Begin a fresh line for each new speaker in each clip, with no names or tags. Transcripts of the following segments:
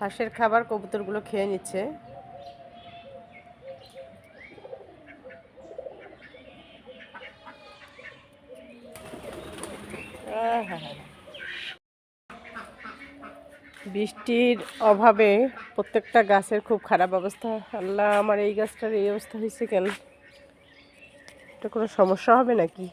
হাঁসের খাবার কবুতরগুলো খেয়ে নিচ্ছে। বৃষ্টির অভাবে প্রত্যেকটা গাছের খুব খারাপ অবস্থা। আল্লাহ, আমার এই গাছটার এই অবস্থা হয়েছে কেন? এটা কোনো সমস্যা হবে নাকি?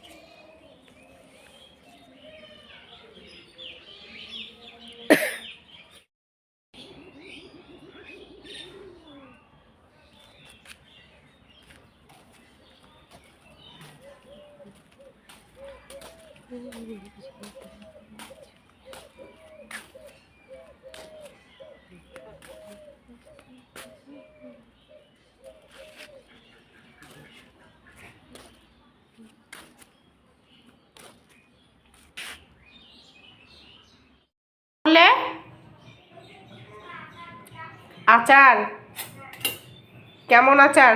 আচার কেমন? আচার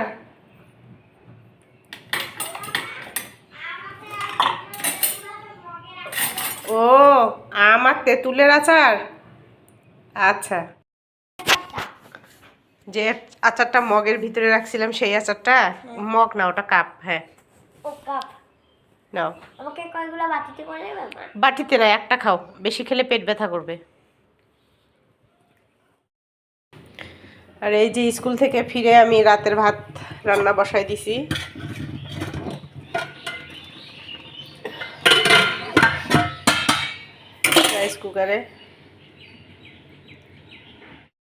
ও, আমার তেঁতুলের আচার। আচ্ছা, যে আচারটা মগের ভিতরে রাখছিলাম সেই আচারটা। মগ না, ওটা কাপ। হ্যাঁ,
ও কাপ
নাও।
আমাকে কয়গুলো বাটিতে করে দেবে?
বাটিতে না, একটা খাও, বেশি খেলে পেট ব্যথা করবে। আর এই যে স্কুল থেকে ফিরে আমি রাতের ভাত রান্না বসাই দিছি। রাইস কুকারে